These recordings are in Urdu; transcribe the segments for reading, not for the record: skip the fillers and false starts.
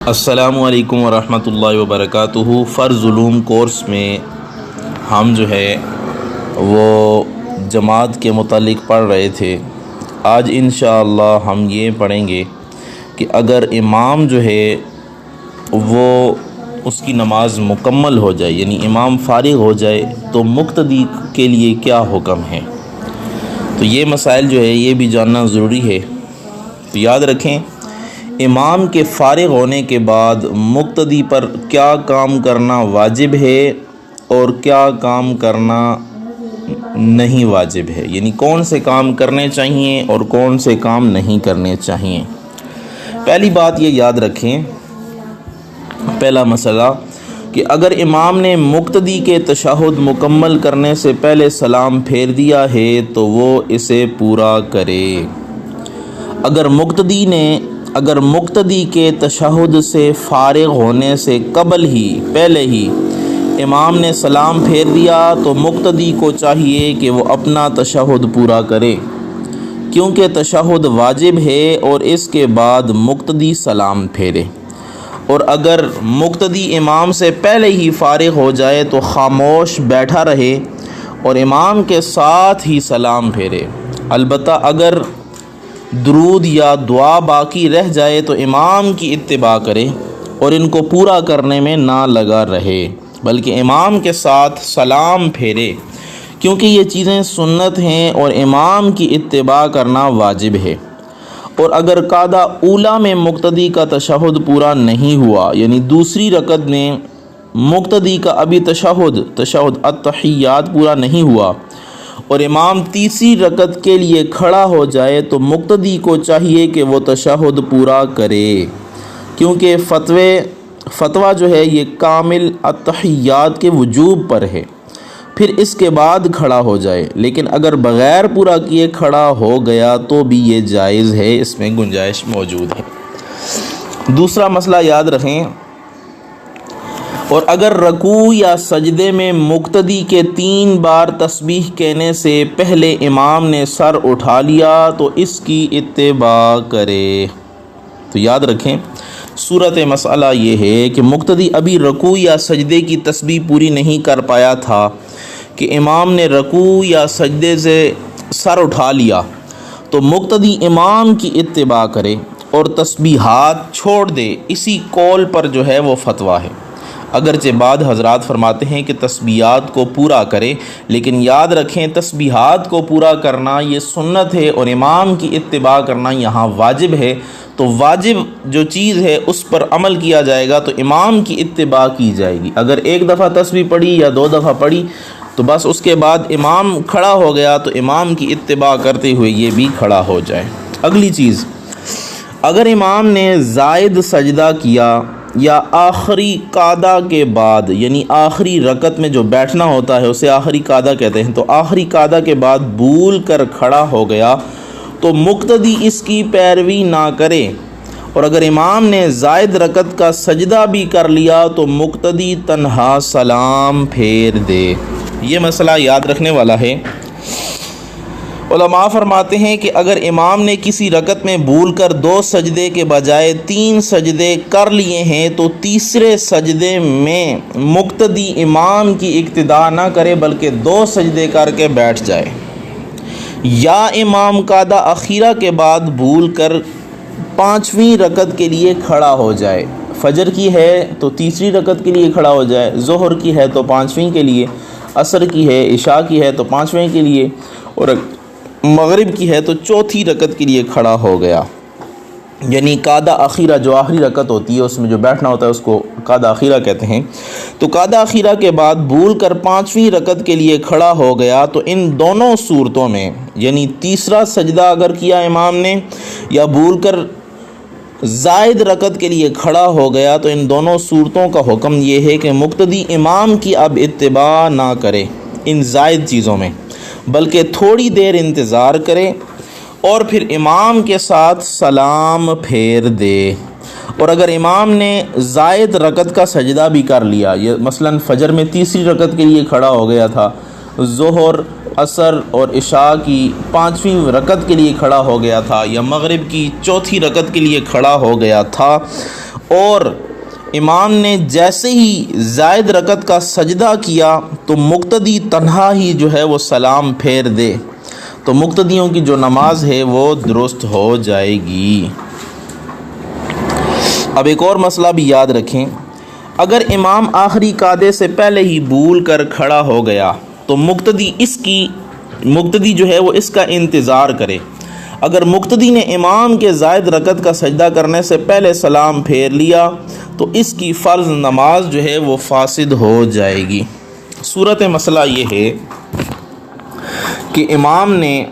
السلام علیکم ورحمۃ اللہ وبرکاتہ۔ فرض علوم کورس میں ہم جو ہے وہ جماعت کے متعلق پڑھ رہے تھے۔ آج انشاءاللہ ہم یہ پڑھیں گے کہ اگر امام جو ہے وہ اس کی نماز مکمل ہو جائے، یعنی امام فارغ ہو جائے، تو مقتدی کے لیے کیا حکم ہے۔ تو یہ مسائل جو ہے یہ بھی جاننا ضروری ہے۔ تو یاد رکھیں، امام کے فارغ ہونے کے بعد مقتدی پر کیا کام کرنا واجب ہے اور کیا کام کرنا نہیں واجب ہے، یعنی کون سے کام کرنے چاہیے اور کون سے کام نہیں کرنے چاہیے۔ پہلی بات یہ یاد رکھیں، پہلا مسئلہ کہ اگر امام نے مقتدی کے تشہد مکمل کرنے سے پہلے سلام پھیر دیا ہے تو وہ اسے پورا کرے۔ اگر مقتدی کے تشہد سے فارغ ہونے سے پہلے ہی امام نے سلام پھیر دیا تو مقتدی کو چاہیے کہ وہ اپنا تشہد پورا کرے، کیونکہ تشہد واجب ہے اور اس کے بعد مقتدی سلام پھیرے۔ اور اگر مقتدی امام سے پہلے ہی فارغ ہو جائے تو خاموش بیٹھا رہے اور امام کے ساتھ ہی سلام پھیرے۔ البتہ اگر درود یا دعا باقی رہ جائے تو امام کی اتباع کرے اور ان کو پورا کرنے میں نہ لگا رہے، بلکہ امام کے ساتھ سلام پھیرے، کیونکہ یہ چیزیں سنت ہیں اور امام کی اتباع کرنا واجب ہے۔ اور اگر قعدہ اولیٰ میں مقتدی کا تشہد پورا نہیں ہوا، یعنی دوسری رکعت میں مقتدی کا ابھی تشہد التحیات پورا نہیں ہوا اور امام تیسری رکعت کے لیے کھڑا ہو جائے تو مقتدی کو چاہیے کہ وہ تشہد پورا کرے، کیونکہ فتویٰ جو ہے یہ کامل التحیات کے وجوب پر ہے، پھر اس کے بعد کھڑا ہو جائے۔ لیکن اگر بغیر پورا کیے کھڑا ہو گیا تو بھی یہ جائز ہے، اس میں گنجائش موجود ہے۔ دوسرا مسئلہ یاد رکھیں، اور اگر رکوع یا سجدے میں مقتدی کے 3 بار تسبیح کہنے سے پہلے امام نے سر اٹھا لیا تو اس کی اتباع کرے۔ تو یاد رکھیں، صورت مسئلہ یہ ہے کہ مقتدی ابھی رکوع یا سجدے کی تسبیح پوری نہیں کر پایا تھا کہ امام نے رکوع یا سجدے سے سر اٹھا لیا، تو مقتدی امام کی اتباع کرے اور تسبیحات چھوڑ دے۔ اسی قول پر جو ہے وہ فتویٰ ہے۔ اگرچہ بعض حضرات فرماتے ہیں کہ تسبیحات کو پورا کرے، لیکن یاد رکھیں تسبیحات کو پورا کرنا یہ سنت ہے اور امام کی اتباع کرنا یہاں واجب ہے۔ تو واجب جو چیز ہے اس پر عمل کیا جائے گا تو امام کی اتباع کی جائے گی۔ اگر ایک دفعہ تسبیح پڑھی یا 2 دفعہ پڑھی تو بس اس کے بعد امام کھڑا ہو گیا تو امام کی اتباع کرتے ہوئے یہ بھی کھڑا ہو جائے۔ اگلی چیز، اگر امام نے زائد سجدہ کیا یا آخری قعدہ کے بعد، یعنی آخری رکعت میں جو بیٹھنا ہوتا ہے اسے آخری قعدہ کہتے ہیں، تو آخری قعدہ کے بعد بھول کر کھڑا ہو گیا تو مقتدی اس کی پیروی نہ کرے، اور اگر امام نے زائد رکعت کا سجدہ بھی کر لیا تو مقتدی تنہا سلام پھیر دے۔ یہ مسئلہ یاد رکھنے والا ہے۔ علماء فرماتے ہیں کہ اگر امام نے کسی رکعت میں بھول کر 2 سجدے کے بجائے 3 سجدے کر لیے ہیں تو تیسرے سجدے میں مقتدی امام کی اقتداء نہ کرے بلکہ 2 سجدے کر کے بیٹھ جائے، یا امام قعدہ اخیرہ کے بعد بھول کر 5ویں رکعت کے لیے کھڑا ہو جائے۔ فجر کی ہے تو تیسری رکعت کے لیے کھڑا ہو جائے، ظہر کی ہے تو 5ویں کے لیے، عصر کی ہے، عشاء کی ہے تو 5ویں کے لیے، اور مغرب کی ہے تو 4تھی رکعت کے لیے کھڑا ہو گیا۔ یعنی قعدہ اخیرہ جو آخری رکعت ہوتی ہے اس میں جو بیٹھنا ہوتا ہے اس کو قعدہ اخیرہ کہتے ہیں۔ تو قعدہ اخیرہ کے بعد بھول کر 5ویں رکعت کے لیے کھڑا ہو گیا تو ان دونوں صورتوں میں، یعنی تیسرا سجدہ اگر کیا امام نے یا بھول کر زائد رکعت کے لیے کھڑا ہو گیا، تو ان دونوں صورتوں کا حکم یہ ہے کہ مقتدی امام کی اب اتباع نہ کرے ان زائد چیزوں میں، بلکہ تھوڑی دیر انتظار کرے اور پھر امام کے ساتھ سلام پھیر دے۔ اور اگر امام نے زائد رکعت کا سجدہ بھی کر لیا، یہ مثلا فجر میں تیسری رکعت کے لیے کھڑا ہو گیا تھا، ظہر، عصر اور عشاء کی 5ویں رکعت کے لیے کھڑا ہو گیا تھا، یا مغرب کی 4تھی رکعت کے لیے کھڑا ہو گیا تھا، اور امام نے جیسے ہی زائد رکعت کا سجدہ کیا تو مقتدی تنہا ہی جو ہے وہ سلام پھیر دے تو مقتدیوں کی جو نماز ہے وہ درست ہو جائے گی۔ اب ایک اور مسئلہ بھی یاد رکھیں، اگر امام آخری قعدے سے پہلے ہی بھول کر کھڑا ہو گیا تو مقتدی جو ہے وہ اس کا انتظار کرے۔ اگر مقتدی نے امام کے زائد رکعت کا سجدہ کرنے سے پہلے سلام پھیر لیا تو اس کی فرض نماز جو ہے وہ فاسد ہو جائے گی۔ صورت مسئلہ یہ ہے کہ امام نے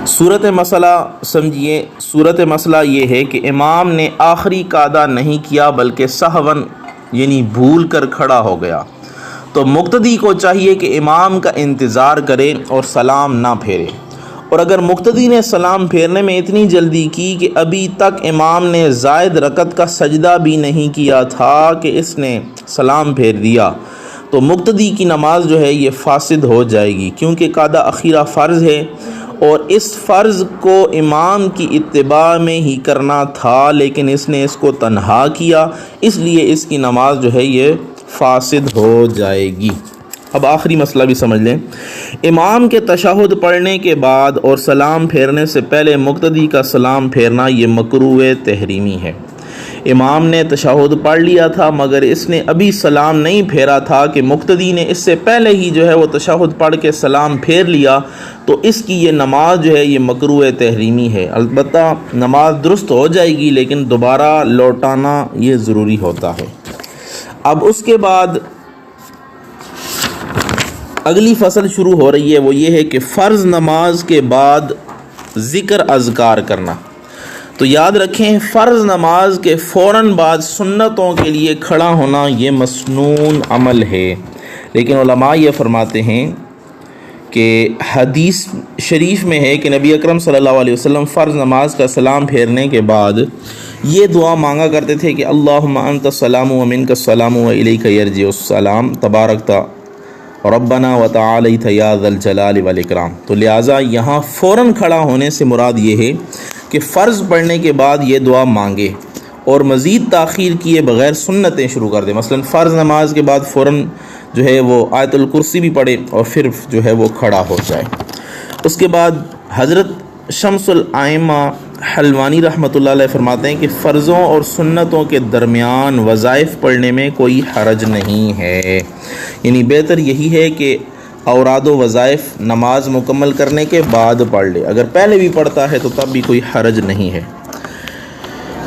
صورت مسئلہ یہ ہے کہ امام نے آخری قعدہ نہیں کیا بلکہ سہون یعنی بھول کر کھڑا ہو گیا، تو مقتدی کو چاہیے کہ امام کا انتظار کرے اور سلام نہ پھیرے۔ اور اگر مقتدی نے سلام پھیرنے میں اتنی جلدی کی کہ ابھی تک امام نے زائد رکعت کا سجدہ بھی نہیں کیا تھا کہ اس نے سلام پھیر دیا تو مقتدی کی نماز جو ہے یہ فاسد ہو جائے گی، کیونکہ قعدہ اخیرہ فرض ہے اور اس فرض کو امام کی اتباع میں ہی کرنا تھا، لیکن اس نے اس کو تنہا کیا، اس لیے اس کی نماز جو ہے یہ فاسد ہو جائے گی۔ اب آخری مسئلہ بھی سمجھ لیں، امام کے تشہد پڑھنے کے بعد اور سلام پھیرنے سے پہلے مقتدی کا سلام پھیرنا یہ مکروہ تحریمی ہے۔ امام نے تشہد پڑھ لیا تھا مگر اس نے ابھی سلام نہیں پھیرا تھا کہ مقتدی نے اس سے پہلے ہی جو ہے وہ تشہد پڑھ کے سلام پھیر لیا تو اس کی یہ نماز جو ہے یہ مکروہ تحریمی ہے۔ البتہ نماز درست ہو جائے گی لیکن دوبارہ لوٹانا یہ ضروری ہوتا ہے۔ اب اس کے بعد اگلی فصل شروع ہو رہی ہے، وہ یہ ہے کہ فرض نماز کے بعد ذکر اذکار کرنا۔ تو یاد رکھیں فرض نماز کے فوراً بعد سنتوں کے لیے کھڑا ہونا یہ مسنون عمل ہے، لیکن علماء یہ فرماتے ہیں کہ حدیث شریف میں ہے کہ نبی اکرم صلی اللہ علیہ وسلم فرض نماز کا سلام پھیرنے کے بعد یہ دعا مانگا کرتے تھے کہ اللہم انت السلام و منک السلام و الیک یرجع السلام تبارکت ربنا وتعالیت یا ذا الجلال والاکرام۔ تو لہٰذا یہاں فوراً کھڑا ہونے سے مراد یہ ہے کہ فرض پڑھنے کے بعد یہ دعا مانگے اور مزید تاخیر کیے بغیر سنتیں شروع کر دے۔ مثلا فرض نماز کے بعد فوراً جو ہے وہ آیت الکرسی بھی پڑھے اور پھر جو ہے وہ کھڑا ہو جائے۔ اس کے بعد حضرت شمس الائمہ حلوانی رحمۃ اللہ علیہ فرماتے ہیں کہ فرضوں اور سنتوں کے درمیان وظائف پڑھنے میں کوئی حرج نہیں ہے، یعنی بہتر یہی ہے کہ اوراد و وظائف نماز مکمل کرنے کے بعد پڑھ لے، اگر پہلے بھی پڑھتا ہے تو تب بھی کوئی حرج نہیں ہے۔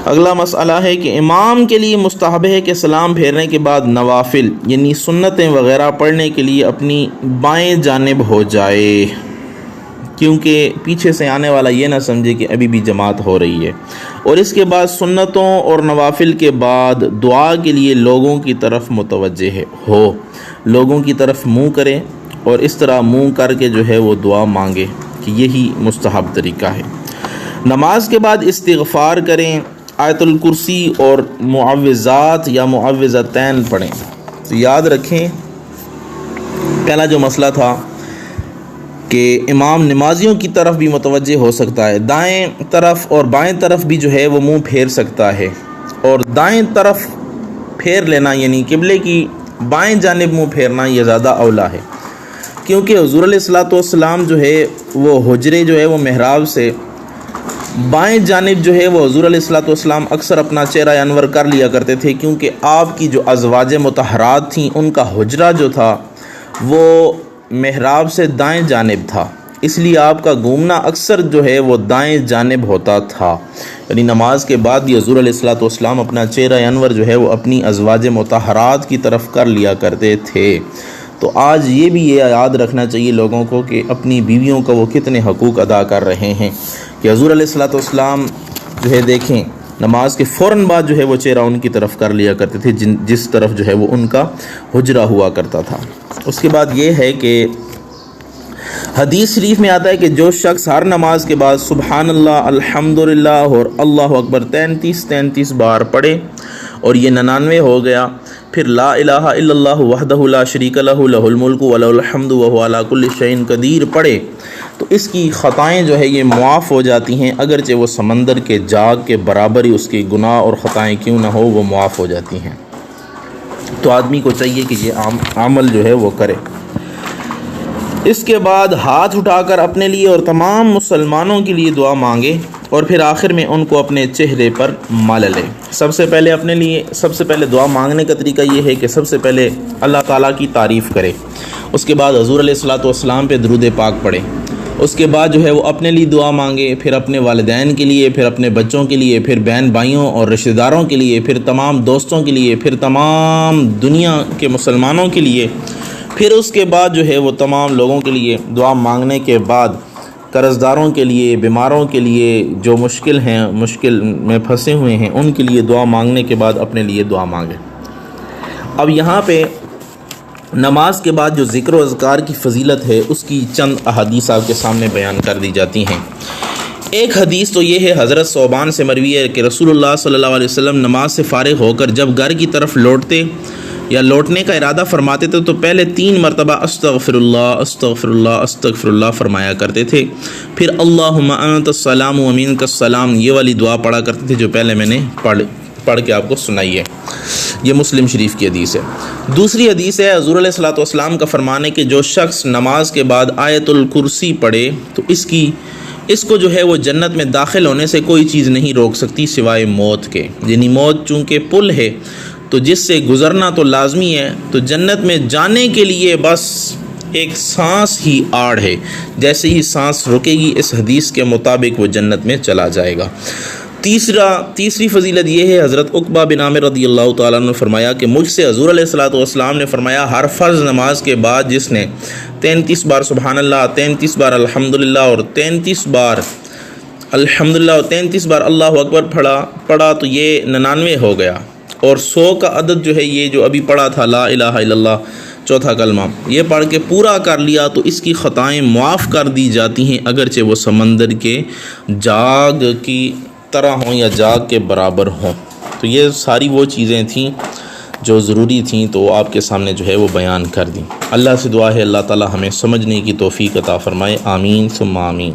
اگلا مسئلہ ہے کہ امام کے لیے مستحب ہے کہ سلام پھیرنے کے بعد نوافل یعنی سنتیں وغیرہ پڑھنے کے لیے اپنی بائیں جانب ہو جائے، کیونکہ پیچھے سے آنے والا یہ نہ سمجھے کہ ابھی بھی جماعت ہو رہی ہے، اور اس کے بعد سنتوں اور نوافل کے بعد دعا کے لیے لوگوں کی طرف متوجہ ہو، لوگوں کی طرف منہ کرے اور اس طرح منہ کر کے جو ہے وہ دعا مانگے کہ یہی مستحب طریقہ ہے۔ نماز کے بعد استغفار کریں، آیت الکرسی اور معوذات یا معوذتین پڑھیں۔ تو یاد رکھیں پہلا جو مسئلہ تھا کہ امام نمازیوں کی طرف بھی متوجہ ہو سکتا ہے، دائیں طرف اور بائیں طرف بھی جو ہے وہ منہ پھیر سکتا ہے، اور دائیں طرف پھیر لینا یعنی قبلے کی بائیں جانب منہ پھیرنا یہ زیادہ اولیٰ ہے، کیونکہ حضور علیہ الصلوۃ والسلام جو ہے وہ حجرے جو ہے وہ محراب سے بائیں جانب جو ہے وہ حضور علیہ الصلوۃ والسلام اکثر اپنا چہرہ انور کر لیا کرتے تھے، کیونکہ آپ کی جو ازواج مطہرات تھیں ان کا حجرہ جو تھا وہ محراب سے دائیں جانب تھا، اس لیے آپ کا گھومنا اکثر جو ہے وہ دائیں جانب ہوتا تھا، یعنی نماز کے بعد بھی حضور علیہ الصلوۃ والسلام اپنا چہرہ انور جو ہے وہ اپنی ازواج مطہرات کی طرف کر لیا کرتے تھے۔ تو آج یہ بھی یہ یاد رکھنا چاہیے لوگوں کو کہ اپنی بیویوں کا وہ کتنے حقوق ادا کر رہے ہیں، کہ حضور علیہ الصلوۃ والسلام جو ہے دیکھیں نماز کے فوراً بعد جو ہے وہ چہرہ ان کی طرف کر لیا کرتے تھے جس طرف جو ہے وہ ان کا حجرہ ہوا کرتا تھا۔ اس کے بعد یہ ہے کہ حدیث شریف میں آتا ہے کہ جو شخص ہر نماز کے بعد سبحان اللہ الحمدللہ اور اللہ اکبر 33 بار پڑھے اور یہ 99 ہو گیا، پھر لا الہ الا اللہ وحدہ لا شریک لہ لہ الملک ولہ الحمد وہو علی کل شیء قدیر پڑھے تو اس کی خطائیں جو ہے یہ معاف ہو جاتی ہیں، اگرچہ وہ سمندر کے جاگ کے برابر ہی اس کے گناہ اور خطائیں کیوں نہ ہو وہ معاف ہو جاتی ہیں۔ تو آدمی کو چاہیے کہ یہ عمل جو ہے وہ کرے۔ اس کے بعد ہاتھ اٹھا کر اپنے لیے اور تمام مسلمانوں کے لیے دعا مانگے، اور پھر آخر میں ان کو اپنے چہرے پر مل لے۔ سب سے پہلے دعا مانگنے کا طریقہ یہ ہے کہ سب سے پہلے اللہ تعالیٰ کی تعریف کرے، اس کے بعد حضور علیہ الصلوۃ والسلام پہ درود پاک پڑھے، اس کے بعد جو ہے وہ اپنے لیے دعا مانگے، پھر اپنے والدین کے لیے، پھر اپنے بچوں کے لیے، پھر بہن بھائیوں اور رشتہ داروں کے لیے، پھر تمام دوستوں کے لیے، پھر تمام دنیا کے مسلمانوں کے لیے، پھر اس کے بعد جو ہے وہ تمام لوگوں کے لیے دعا مانگنے کے بعد قرض داروں کے لیے، بیماروں کے لیے، جو مشکل میں پھنسے ہوئے ہیں ان کے لیے دعا مانگنے کے بعد اپنے لیے دعا مانگے۔ اب یہاں پہ نماز کے بعد جو ذکر و اذکار کی فضیلت ہے اس کی چند احادیث آپ کے سامنے بیان کر دی جاتی ہیں۔ ایک حدیث تو یہ ہے، حضرت ثوبان سے مروی ہے کہ رسول اللہ صلی اللہ علیہ وسلم نماز سے فارغ ہو کر جب گھر کی طرف لوٹتے یا لوٹنے کا ارادہ فرماتے تھے تو پہلے 3 مرتبہ استغفر اللہ استغفر اللہ استغفر اللہ فرمایا کرتے تھے، پھر اللہم انت السلام و منک السلام یہ والی دعا پڑھا کرتے تھے جو پہلے میں نے پڑھ کے آپ کو سنائی ہے۔ یہ مسلم شریف کی حدیث ہے۔ دوسری حدیث ہے حضور علیہ الصلوۃ والسلام کا فرمان ہے کہ جو شخص نماز کے بعد آیت الکرسی پڑھے تو اس کو جو ہے وہ جنت میں داخل ہونے سے کوئی چیز نہیں روک سکتی سوائے موت کے، یعنی موت چونکہ پل ہے تو جس سے گزرنا تو لازمی ہے، تو جنت میں جانے کے لیے بس ایک سانس ہی آڑ ہے، جیسے ہی سانس رکے گی اس حدیث کے مطابق وہ جنت میں چلا جائے گا۔ تیسری فضیلت یہ ہے، حضرت عقبہ بن عامر رضی اللہ تعالیٰ عنہ نے فرمایا کہ مجھ سے حضور علیہ الصلوۃ والسلام نے فرمایا ہر فرض نماز کے بعد جس نے 33 بار سبحان اللہ، 33 بار الحمدللہ اور 33 بار اللہ اکبر پڑھا تو یہ 99 ہو گیا، اور 100 کا عدد جو ہے یہ جو ابھی پڑھا تھا لا الہ الا اللہ چوتھا کلمہ یہ پڑھ کے پورا کر لیا تو اس کی خطائیں معاف کر دی جاتی ہیں، اگرچہ وہ سمندر کے جاگ کی طرح ہوں یا جاگ کے برابر ہوں۔ تو یہ ساری وہ چیزیں تھیں جو ضروری تھیں تو وہ آپ کے سامنے جو ہے وہ بیان کر دیں۔ اللہ سے دعا ہے اللہ تعالی ہمیں سمجھنے کی توفیق عطا فرمائے، آمین ثم آمین۔